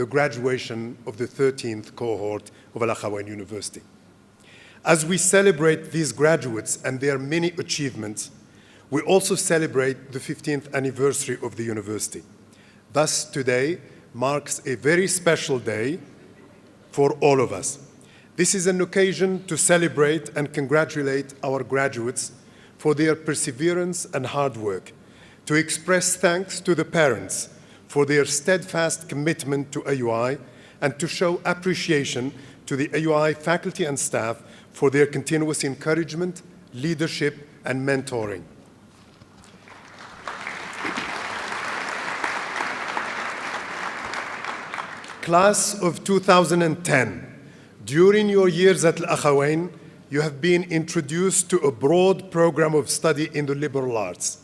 the graduation of the 13th cohort of Al Akhawain University. As we celebrate these graduates and their many achievements, we also celebrate the 15th anniversary of the university. Thus, today marks a very special day for all of us. This is an occasion to celebrate and congratulate our graduates for their perseverance and hard work, to express thanks to the parents for their steadfast commitment to AUI, and to show appreciation to the AUI faculty and staff for their continuous encouragement, leadership, and mentoring. Class of 2010, during your years at Al Akhawain, you have been introduced to a broad program of study in the liberal arts.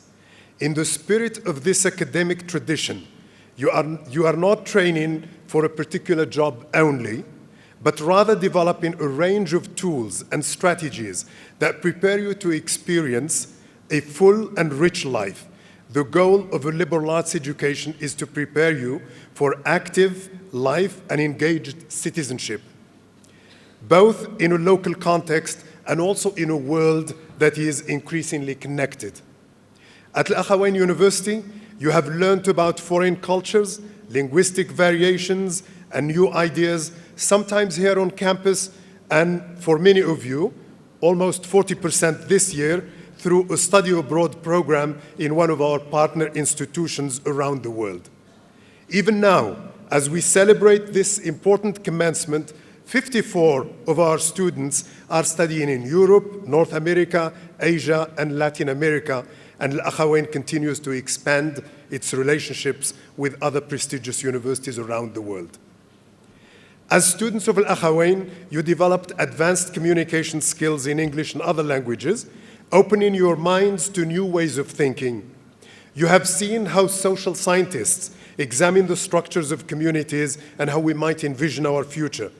In the spirit of this academic tradition, you are not training for a particular job only, but rather developing a range of tools and strategies that prepare you to experience a full and rich life. The goal of a liberal arts education is to prepare you for active life and engaged citizenship, both in a local context and also in a world that is increasingly connected. At Al Akhawain University, you have learned about foreign cultures, linguistic variations, and new ideas, sometimes here on campus, and for many of you, almost 40% this year, through a study abroad program in one of our partner institutions around the world. Even now, as we celebrate this important commencement, 54 of our students are studying in Europe, North America, Asia, and Latin America, and Al Akhawain continues to expand its relationships with other prestigious universities around the world. As students of Al Akhawain, you developed advanced communication skills in English and other languages, opening your minds to new ways of thinking. You have seen how social scientists examine the structures of communities and how we might envision our future.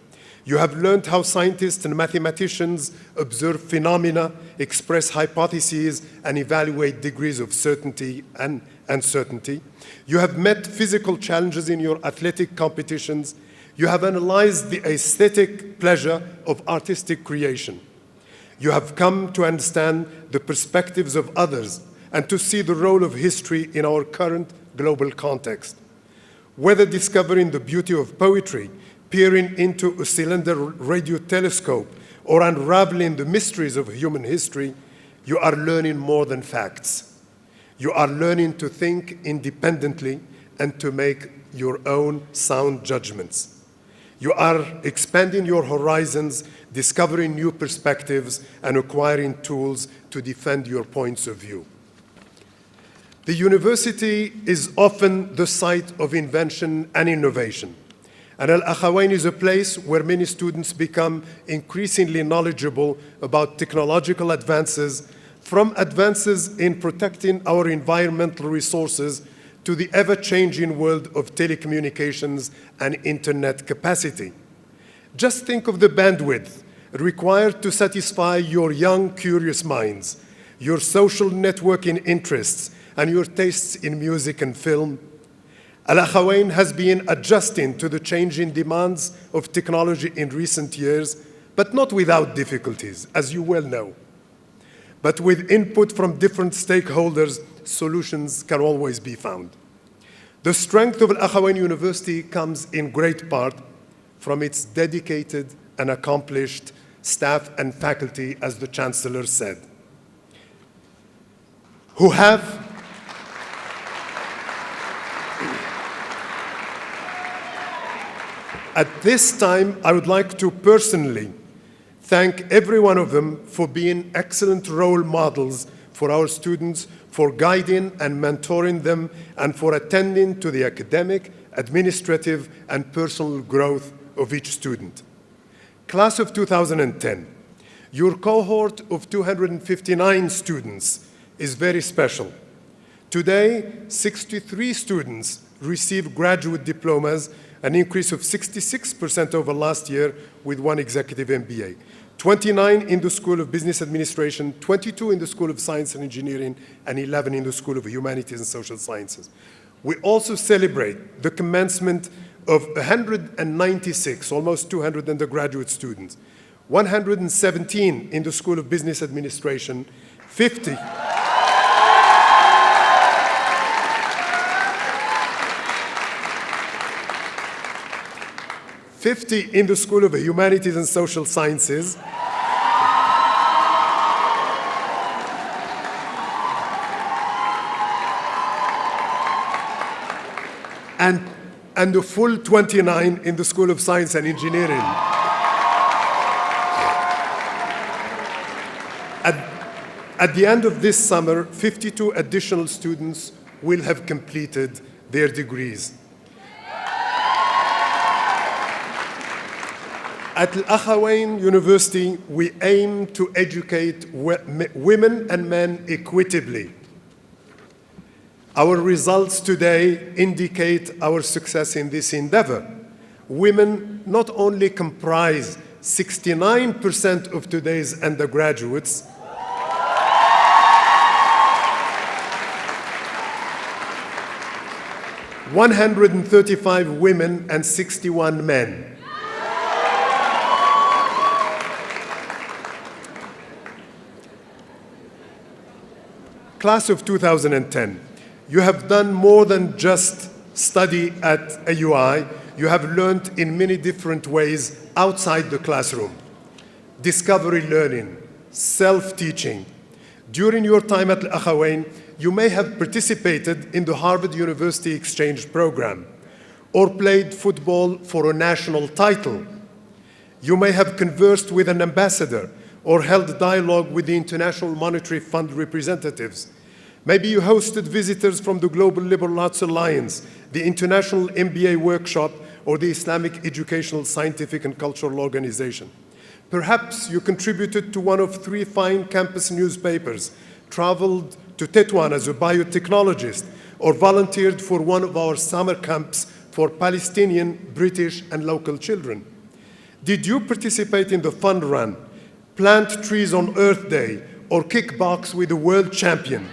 You have learned how scientists and mathematicians observe phenomena, express hypotheses, and evaluate degrees of certainty and uncertainty. You have met physical challenges in your athletic competitions. You have analyzed the aesthetic pleasure of artistic creation. You have come to understand the perspectives of others and to see the role of history in our current global context. Whether discovering the beauty of poetry, peering into a cylinder radio telescope, or unraveling the mysteries of human history, you are learning more than facts. You are learning to think independently and to make your own sound judgments. You are expanding your horizons, discovering new perspectives, and acquiring tools to defend your points of view. The university is often the site of invention and innovation. And Al Akhawain is a place where many students become increasingly knowledgeable about technological advances, from advances in protecting our environmental resources to the ever-changing world of telecommunications and internet capacity. Just think of the bandwidth required to satisfy your young, curious minds, your social networking interests, and your tastes in music and film. Al Akhawain has been adjusting to the changing demands of technology in recent years, but not without difficulties, as you well know. But with input from different stakeholders, solutions can always be found. The strength of Al Akhawain University comes in great part from its dedicated and accomplished staff and faculty, as the Chancellor said, who have At this time, I would like to personally thank every one of them for being excellent role models for our students, for guiding and mentoring them, and for attending to the academic, administrative, and personal growth of each student. Class of 2010, your cohort of 259 students is very special. Today, 63 students receive graduate diplomas, an increase of 66% over last year with one executive MBA. 29 in the School of Business Administration, 22 in the School of Science and Engineering, and 11 in the School of Humanities and Social Sciences. We also celebrate the commencement of 196, almost 200 undergraduate students, 117 in the School of Business Administration, 50 in the School of Humanities and Social Sciences, and a full 29 in the School of Science and Engineering. At the end of this summer, 52 additional students will have completed their degrees. At Al-Akhawain University, we aim to educate women and men equitably. Our results today indicate our success in this endeavor. Women not only comprise 69% of today's undergraduates, 135 women and 61 men. Class of 2010, you have done more than just study at AUI. You have learned in many different ways outside the classroom. Discovery learning, self-teaching. During your time at Al-Akhawain, you may have participated in the Harvard University Exchange Program or played football for a national title. You may have conversed with an ambassador or held dialogue with the International Monetary Fund representatives. Maybe you hosted visitors from the Global Liberal Arts Alliance, the International MBA Workshop, or the Islamic Educational, Scientific, and Cultural Organization. Perhaps you contributed to one of 3 fine campus newspapers, traveled to Tetuan as a biotechnologist, or volunteered for one of our summer camps for Palestinian, British, and local children. Did you participate in the fun run, plant trees on Earth Day, or kickbox with a world champion?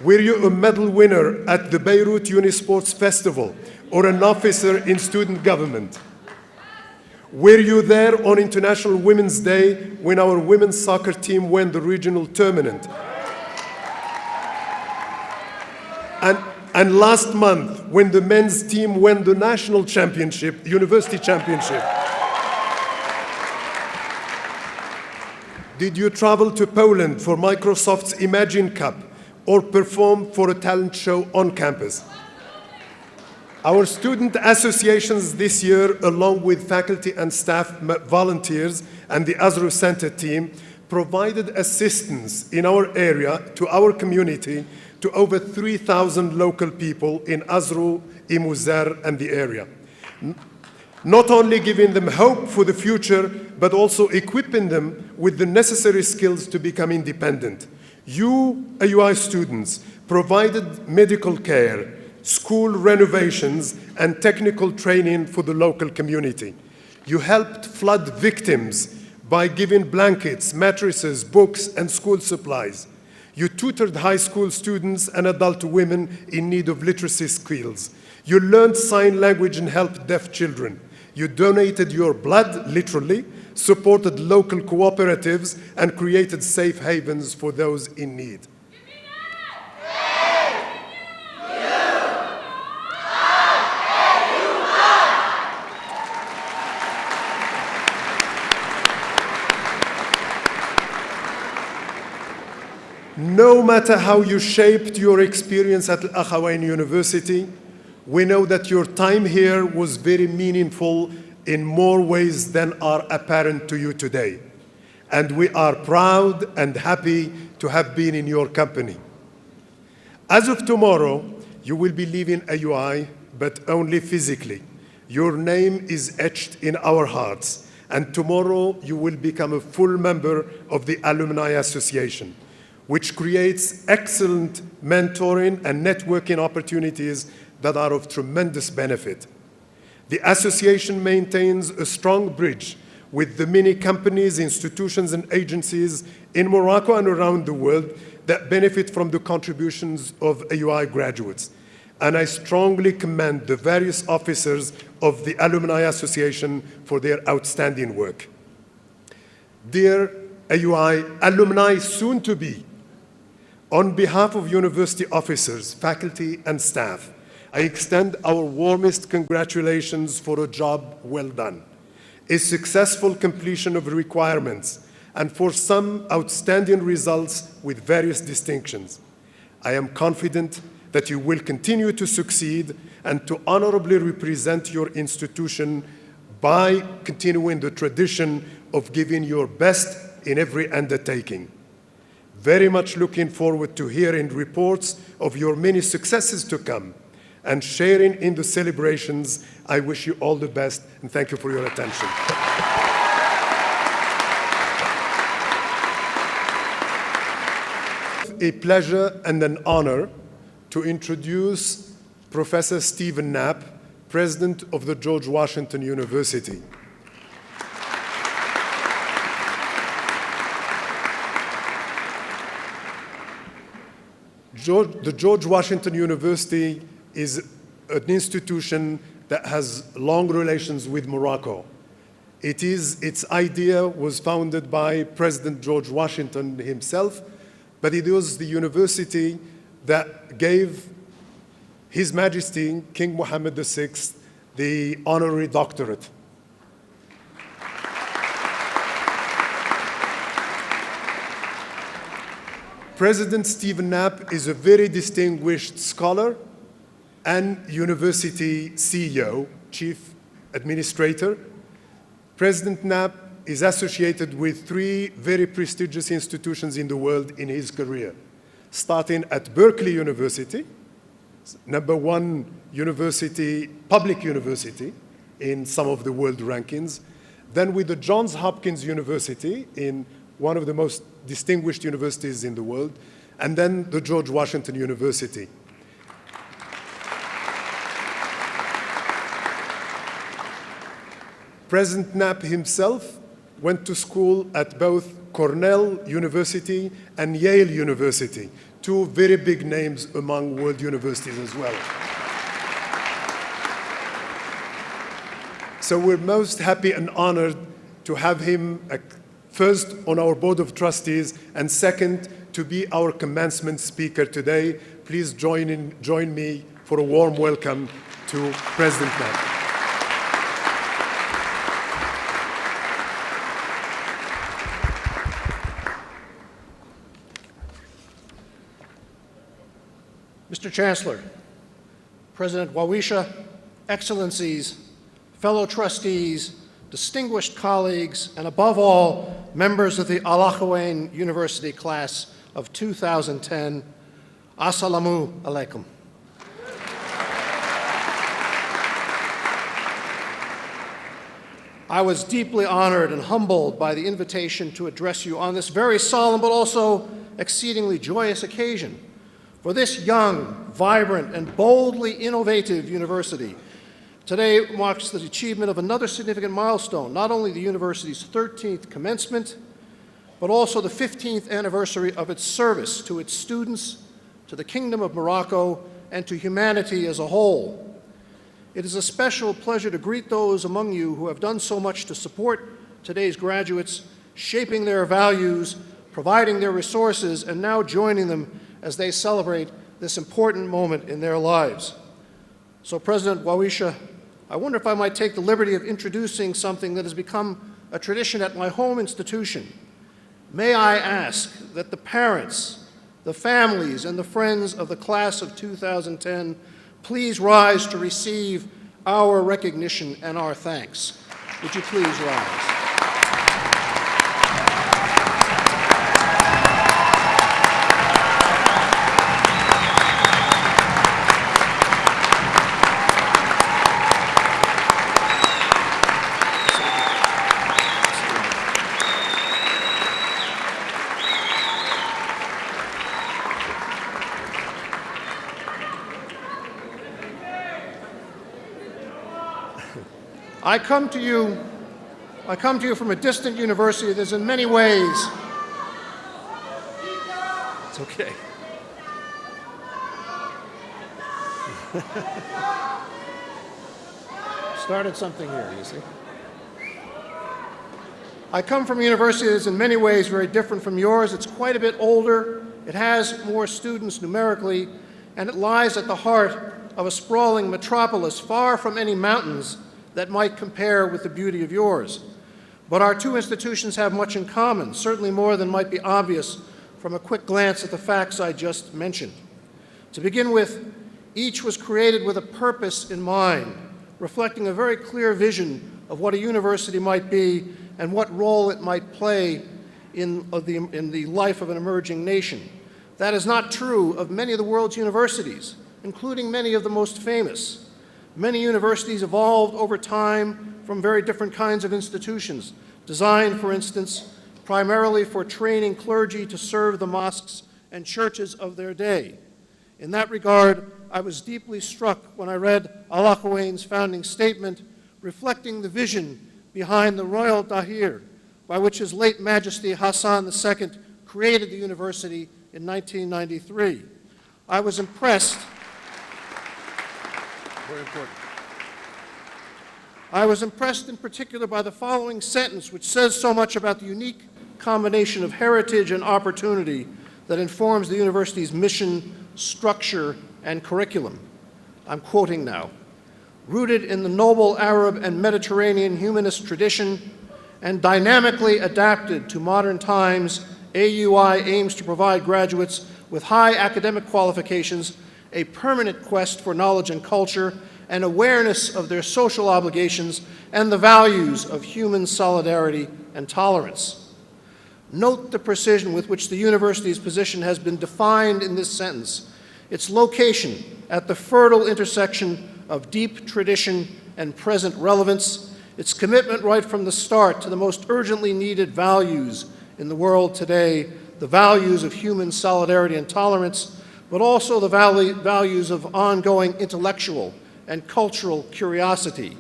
Were you a medal winner at the Beirut Unisports Festival or an officer in student government? Were you there on International Women's Day when our women's soccer team won the regional tournament? And last month, when the men's team won the national championship, university championship? Did you travel to Poland for Microsoft's Imagine Cup or perform for a talent show on campus? Our student associations this year, along with faculty and staff volunteers and the Azru Center team, provided assistance in our area to our community to over 3,000 local people in Azru, Imuzar, and the area. Not only giving them hope for the future, but also equipping them with the necessary skills to become independent. You, AUI students, provided medical care, school renovations, and technical training for the local community. You helped flood victims by giving blankets, mattresses, books, and school supplies. You tutored high school students and adult women in need of literacy skills. You learned sign language and helped deaf children. You donated your blood, literally, supported local cooperatives, and created safe havens for those in need. No matter how you shaped your experience at Al-Akhawain University, we know that your time here was very meaningful in more ways than are apparent to you today. And we are proud and happy to have been in your company. As of tomorrow, you will be leaving AUI, but only physically. Your name is etched in our hearts, and tomorrow you will become a full member of the Alumni Association, which creates excellent mentoring and networking opportunities that are of tremendous benefit. The association maintains a strong bridge with the many companies, institutions, and agencies in Morocco and around the world that benefit from the contributions of AUI graduates. and I strongly commend the various officers of the Alumni Association for their outstanding work. Dear AUI alumni soon to be, on behalf of university officers, faculty, and staff, I extend our warmest congratulations for a job well done, a successful completion of requirements, and for some outstanding results with various distinctions. I am confident that you will continue to succeed and to honorably represent your institution by continuing the tradition of giving your best in every undertaking. Very much looking forward to hearing reports of your many successes to come and sharing in the celebrations. I wish you all the best, and thank you for your attention. A pleasure and an honor to introduce Professor Stephen Knapp, President of the George Washington University. The George Washington University is an institution that has long relations with Morocco. Its idea was founded by President George Washington himself, but it was the university that gave His Majesty King Mohammed VI the honorary doctorate. President Stephen Knapp is a very distinguished scholar and university CEO, chief administrator. President Knapp is associated with 3 very prestigious institutions in the world in his career, starting at Berkeley University, #1 university, public university in some of the world rankings, then with the Johns Hopkins University in one of the most distinguished universities in the world, and then the George Washington University. President Knapp himself went to school at both Cornell University and Yale University, 2 very big names among world universities as well. So we're most happy and honored to have him first on our Board of Trustees, and second, to be our commencement speaker today. Please join me for a warm welcome to President Knapp. Mr. Chancellor, President Wawisha, Excellencies, fellow trustees, distinguished colleagues, and above all, members of the Al-Akhawain University class of 2010, Assalamu alaikum. I was deeply honored and humbled by the invitation to address you on this very solemn but also exceedingly joyous occasion. For this young, vibrant, and boldly innovative university, today marks the achievement of another significant milestone, not only the university's 13th commencement, but also the 15th anniversary of its service to its students, to the Kingdom of Morocco, and to humanity as a whole. It is a special pleasure to greet those among you who have done so much to support today's graduates, shaping their values, providing their resources, and now joining them as they celebrate this important moment in their lives. So, President Wawisha, I wonder if I might take the liberty of introducing something that has become a tradition at my home institution. May I ask that the parents, the families, and the friends of the class of 2010 please rise to receive our recognition and our thanks. Would you please rise? I come to you from a distant university that's in many ways. It's okay. Started something here, you see. I come from a university that is in many ways very different from yours. It's quite a bit older, it has more students numerically, and it lies at the heart of a sprawling metropolis far from any mountains that might compare with the beauty of yours. But our two institutions have much in common, certainly more than might be obvious from a quick glance at the facts I just mentioned. To begin with, each was created with a purpose in mind, reflecting a very clear vision of what a university might be and what role it might play in the life of an emerging nation. That is not true of many of the world's universities, including many of the most famous. Many universities evolved over time from very different kinds of institutions, designed, for instance, primarily for training clergy to serve the mosques and churches of their day. In that regard, I was deeply struck when I read Al-Akhawayn's founding statement reflecting the vision behind the Royal Dahir, by which His late Majesty Hassan II created the university in 1993. I was impressed. Very important. I was impressed in particular by the following sentence, which says so much about the unique combination of heritage and opportunity that informs the university's mission, structure, and curriculum. I'm quoting now. Rooted in the noble Arab and Mediterranean humanist tradition and dynamically adapted to modern times, AUI aims to provide graduates with high academic qualifications, a permanent quest for knowledge and culture, and awareness of their social obligations and the values of human solidarity and tolerance. Note the precision with which the university's position has been defined in this sentence. Its location at the fertile intersection of deep tradition and present relevance, its commitment right from the start to the most urgently needed values in the world today, the values of human solidarity and tolerance, but also the values of ongoing intellectual and cultural curiosity.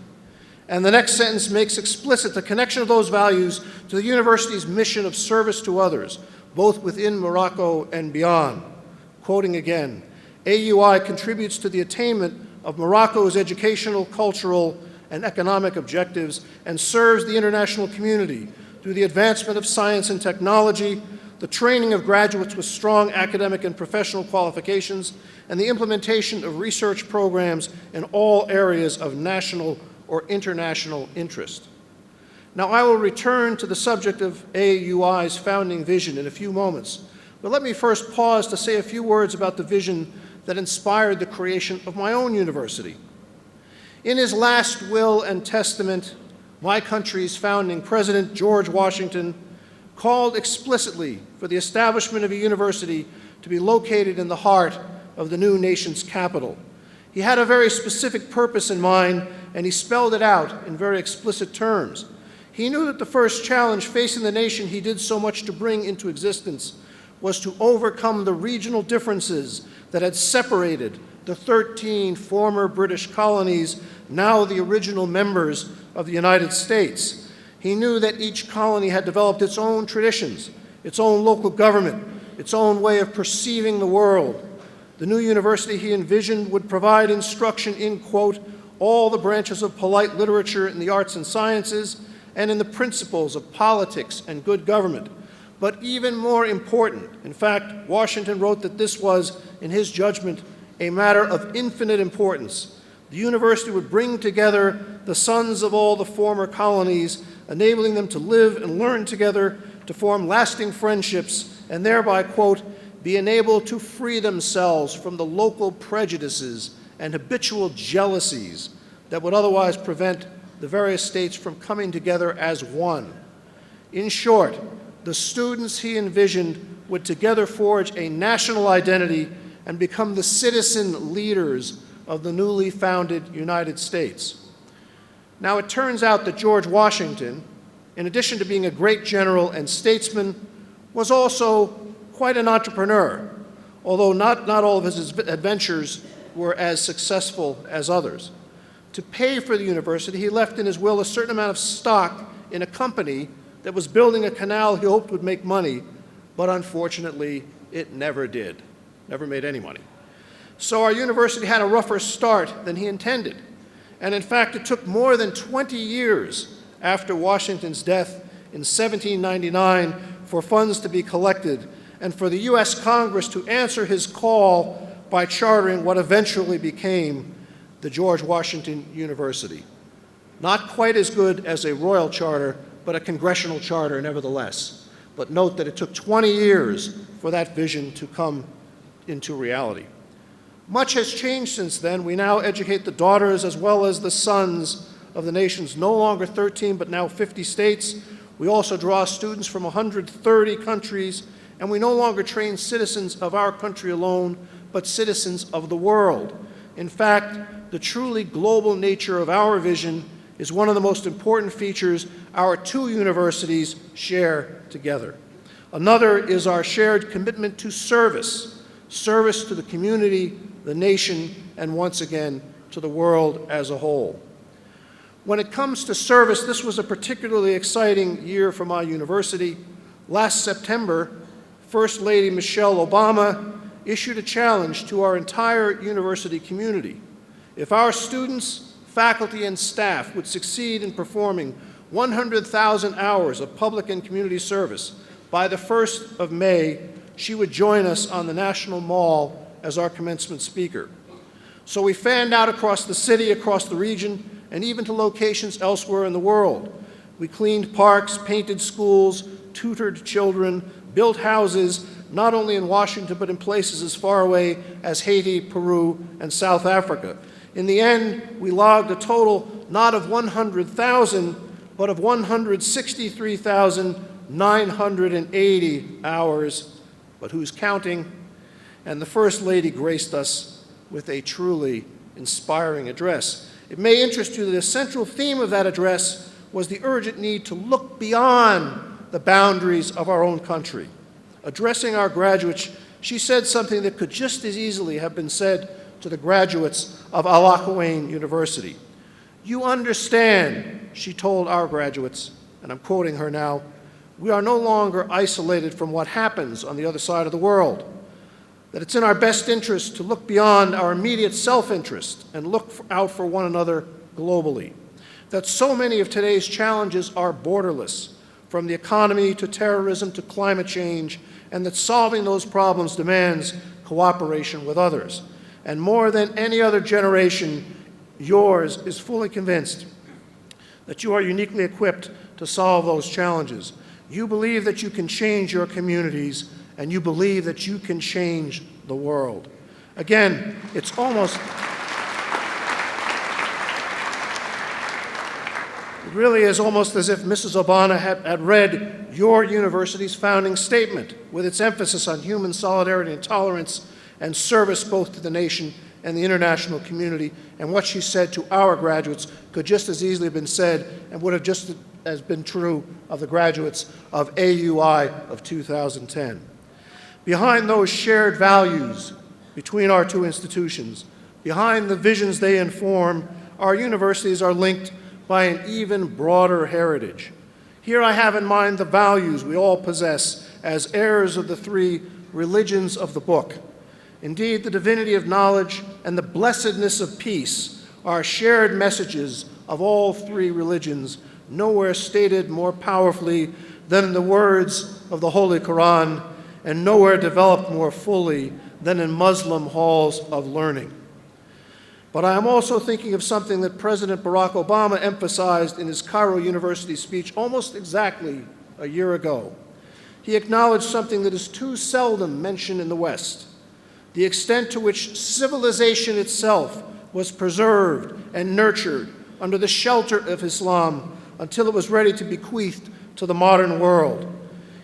And the next sentence makes explicit the connection of those values to the university's mission of service to others, both within Morocco and beyond. Quoting again, AUI contributes to the attainment of Morocco's educational, cultural, and economic objectives and serves the international community through the advancement of science and technology, the training of graduates with strong academic and professional qualifications, and the implementation of research programs in all areas of national or international interest. Now, I will return to the subject of AUI's founding vision in a few moments, but let me first pause to say a few words about the vision that inspired the creation of my own university. In his last will and testament, my country's founding president, George Washington, called explicitly for the establishment of a university to be located in the heart of the new nation's capital. He had a very specific purpose in mind, and he spelled it out in very explicit terms. He knew that the first challenge facing the nation he did so much to bring into existence was to overcome the regional differences that had separated the 13 former British colonies, now the original members of the United States. He knew that each colony had developed its own traditions, its own local government, its own way of perceiving the world. The new university he envisioned would provide instruction in, quote, all the branches of polite literature in the arts and sciences and in the principles of politics and good government. But even more important, in fact, Washington wrote that this was, in his judgment, a matter of infinite importance. The university would bring together the sons of all the former colonies, enabling them to live and learn together, to form lasting friendships, and thereby, quote, be enabled to free themselves from the local prejudices and habitual jealousies that would otherwise prevent the various states from coming together as one. In short, the students he envisioned would together forge a national identity and become the citizen leaders of the newly founded United States. Now, it turns out that George Washington, in addition to being a great general and statesman, was also quite an entrepreneur, although not all of his adventures were as successful as others. To pay for the university, he left in his will a certain amount of stock in a company that was building a canal he hoped would make money, but unfortunately, it never did. Never made any money. So our university had a rougher start than he intended. And in fact, it took more than 20 years after Washington's death in 1799 for funds to be collected and for the U.S. Congress to answer his call by chartering what eventually became the George Washington University. Not quite as good as a royal charter, but a congressional charter nevertheless. But note that it took 20 years for that vision to come into reality. Much has changed since then. We now educate the daughters as well as the sons of the nation's no longer 13 but now 50 states. We also draw students from 130 countries, and we no longer train citizens of our country alone, but citizens of the world. In fact, the truly global nature of our vision is one of the most important features our two universities share together. Another is our shared commitment to service, service to the community, the nation, and once again, to the world as a whole. When it comes to service, this was a particularly exciting year for my university. Last September, First Lady Michelle Obama issued a challenge to our entire university community. If our students, faculty, and staff would succeed in performing 100,000 hours of public and community service by the 1st of May, she would join us on the National Mall as our commencement speaker. So we fanned out across the city, across the region, and even to locations elsewhere in the world. We cleaned parks, painted schools, tutored children, built houses, not only in Washington, but in places as far away as Haiti, Peru, and South Africa. In the end, we logged a total not of 100,000, but of 163,980 hours. But who's counting? And the First Lady graced us with a truly inspiring address. It may interest you that a central theme of that address was the urgent need to look beyond the boundaries of our own country. Addressing our graduates, she said something that could just as easily have been said to the graduates of Al Akhawain University. You understand, she told our graduates, and I'm quoting her now, we are no longer isolated from what happens on the other side of the world, that it's in our best interest to look beyond our immediate self-interest and look out for one another globally, that so many of today's challenges are borderless, from the economy to terrorism to climate change, and that solving those problems demands cooperation with others. And more than any other generation, yours is fully convinced that you are uniquely equipped to solve those challenges. You believe that you can change your communities, and you believe that you can change the world. Again, it's almost, it really is almost as if Mrs. Obama had read your university's founding statement with its emphasis on human solidarity and tolerance and service both to the nation and the international community. And what she said to our graduates could just as easily have been said and would have just as been true of the graduates of AUI of 2010. Behind those shared values between our two institutions, behind the visions they inform, our universities are linked by an even broader heritage. Here I have in mind the values we all possess as heirs of the three religions of the book. Indeed, the divinity of knowledge and the blessedness of peace are shared messages of all three religions, nowhere stated more powerfully than in the words of the Holy Quran, and nowhere developed more fully than in Muslim halls of learning. But I am also thinking of something that President Barack Obama emphasized in his Cairo University speech almost exactly a year ago. He acknowledged something that is too seldom mentioned in the West: the extent to which civilization itself was preserved and nurtured under the shelter of Islam until it was ready to be bequeathed to the modern world.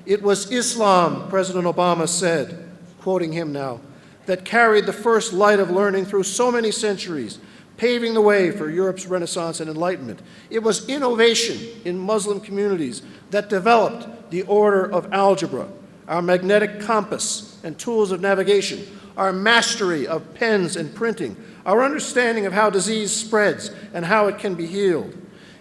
It was Islam, President Obama said, quoting him now, that carried the first light of learning through so many centuries, paving the way for Europe's Renaissance and Enlightenment. It was innovation in Muslim communities that developed the order of algebra, our magnetic compass and tools of navigation, our mastery of pens and printing, our understanding of how disease spreads and how it can be healed.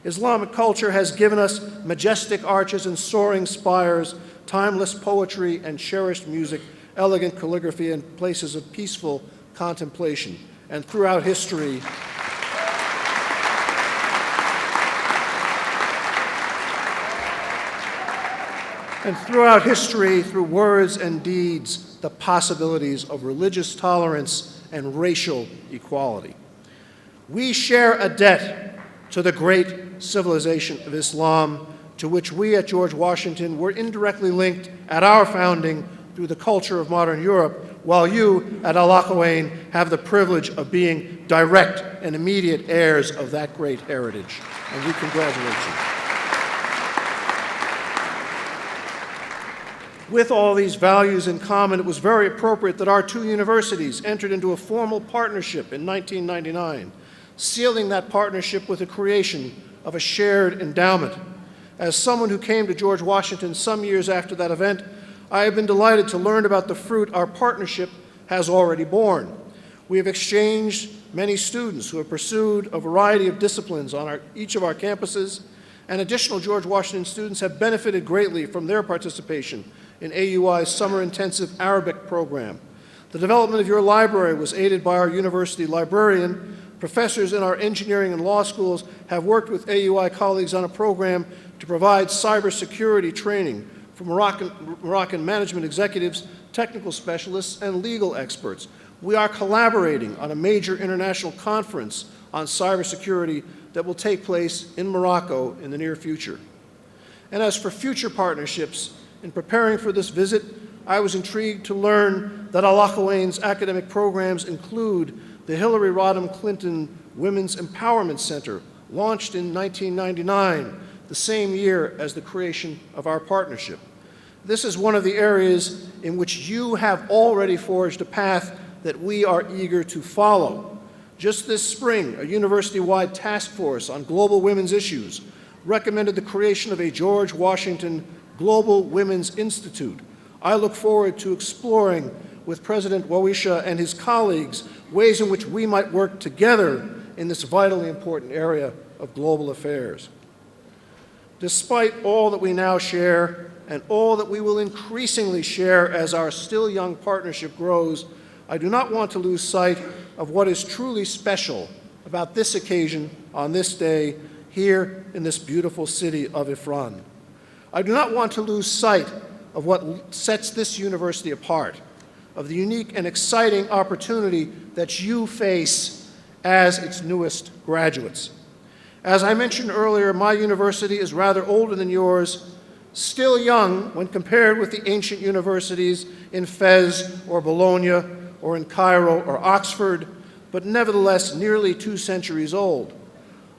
Islamic culture has given us majestic arches and soaring spires, timeless poetry and cherished music, elegant calligraphy, and places of peaceful contemplation. And throughout history, through words and deeds, the possibilities of religious tolerance and racial equality. We share a debt to the great civilization of Islam, to which we at George Washington were indirectly linked at our founding through the culture of modern Europe, while you at Al-Akhawain have the privilege of being direct and immediate heirs of that great heritage. And we congratulate you. With all these values in common, it was very appropriate that our two universities entered into a formal partnership in 1999, sealing that partnership with the creation of a shared endowment. As someone who came to George Washington some years after that event, I have been delighted to learn about the fruit our partnership has already borne. We have exchanged many students who have pursued a variety of disciplines on each of our campuses, and additional George Washington students have benefited greatly from their participation in AUI's Summer Intensive Arabic program. The development of your library was aided by our university librarian. Professors in our engineering and law schools have worked with AUI colleagues on a program to provide cybersecurity training for Moroccan management executives, technical specialists, and legal experts. We are collaborating on a major international conference on cybersecurity that will take place in Morocco in the near future. And as for future partnerships, in preparing for this visit, I was intrigued to learn that Al-Akhawain's academic programs include the Hillary Rodham Clinton Women's Empowerment Center, launched in 1999, the same year as the creation of our partnership. This is one of the areas in which you have already forged a path that we are eager to follow. Just this spring, a university-wide task force on global women's issues recommended the creation of a George Washington Global Women's Institute. I look forward to exploring with President Wawisha and his colleagues ways in which we might work together in this vitally important area of global affairs. Despite all that we now share and all that we will increasingly share as our still young partnership grows, I do not want to lose sight of what is truly special about this occasion on this day here in this beautiful city of Ifran. I do not want to lose sight of what sets this university apart, of the unique and exciting opportunity that you face as its newest graduates. As I mentioned earlier, my university is rather older than yours, still young when compared with the ancient universities in Fez or Bologna or in Cairo or Oxford, but nevertheless nearly 2 centuries old.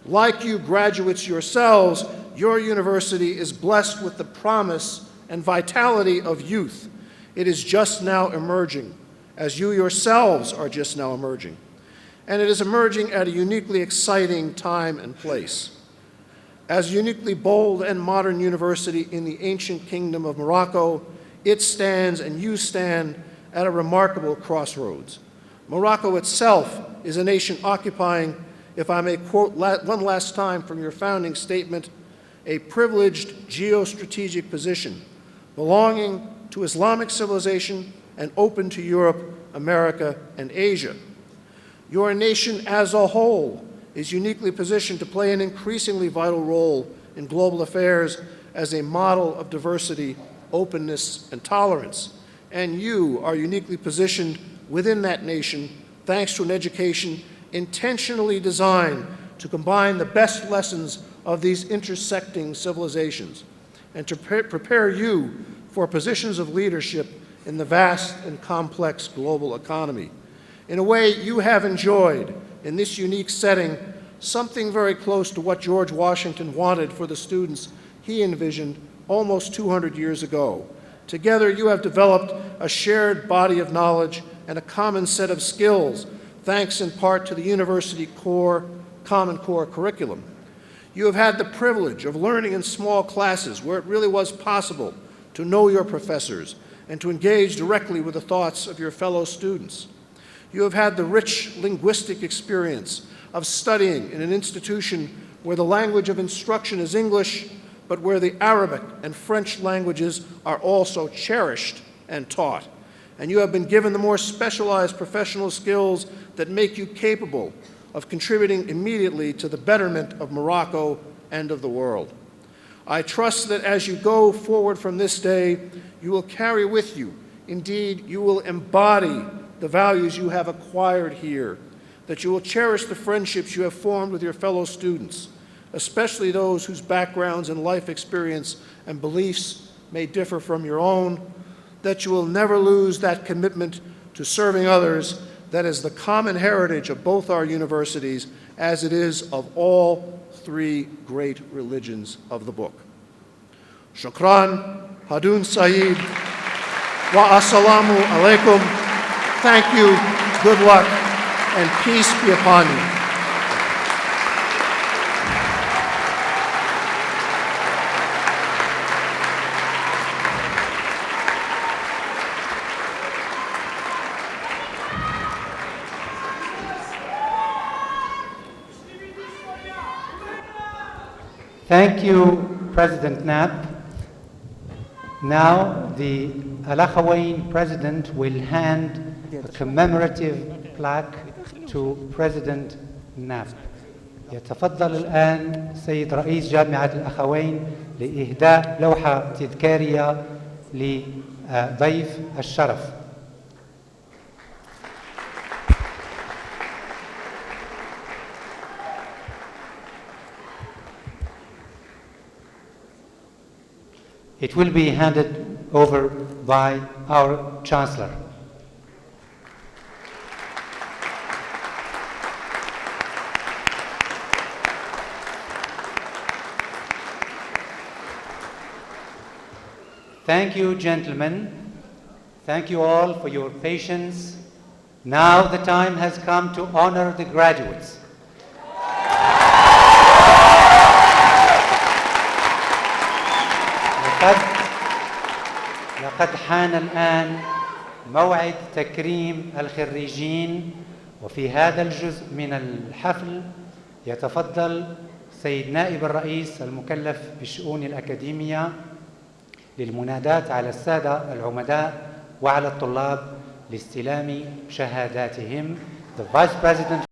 Like you graduates yourselves, your university is blessed with the promise and vitality of youth. It is just now emerging, as you yourselves are just now emerging. And it is emerging at a uniquely exciting time and place. As a uniquely bold and modern university in the ancient kingdom of Morocco, it stands and you stand at a remarkable crossroads. Morocco itself is a nation occupying, if I may quote one last time from your founding statement, a privileged geostrategic position belonging to Islamic civilization and open to Europe, America, and Asia. Your nation as a whole is uniquely positioned to play an increasingly vital role in global affairs as a model of diversity, openness, and tolerance. And you are uniquely positioned within that nation thanks to an education intentionally designed to combine the best lessons of these intersecting civilizations and to prepare you for positions of leadership in the vast and complex global economy. In a way, you have enjoyed, in this unique setting, something very close to what George Washington wanted for the students he envisioned almost 200 years ago. Together, you have developed a shared body of knowledge and a common set of skills, thanks in part to the university Common Core curriculum. You have had the privilege of learning in small classes where it really was possible to know your professors and to engage directly with the thoughts of your fellow students. You have had the rich linguistic experience of studying in an institution where the language of instruction is English, but where the Arabic and French languages are also cherished and taught. and you have been given the more specialized professional skills that make you capable of contributing immediately to the betterment of Morocco and of the world. I trust that as you go forward from this day, you will carry with you, indeed, you will embody the values you have acquired here, that you will cherish the friendships you have formed with your fellow students, especially those whose backgrounds and life experience and beliefs may differ from your own, that you will never lose that commitment to serving others that is the common heritage of both our universities, as it is of all three great religions of the book. Shukran, Hadun Saeed, wa assalamu alaikum. Thank you, good luck, and peace be upon you. Thank you, President Knapp. Now, the Al-Akhawain President will hand a commemorative plaque to President Knapp. يتفضل الآن سيد رئيس جامعة الأخوين لإهداء لوحة تذكارية لضيف الشرف. It will be handed over by our Chancellor. Thank you, gentlemen. Thank you all for your patience. Now the time has come to honor the graduates. لقد حان الآن موعد تكريم الخريجين، وفي هذا الجزء من الحفل يتفضل سيد نائب الرئيس المكلف بالشؤون الأكاديمية للمناداة على السادة العمداء وعلى الطلاب لاستلام شهاداتهم. The Vice President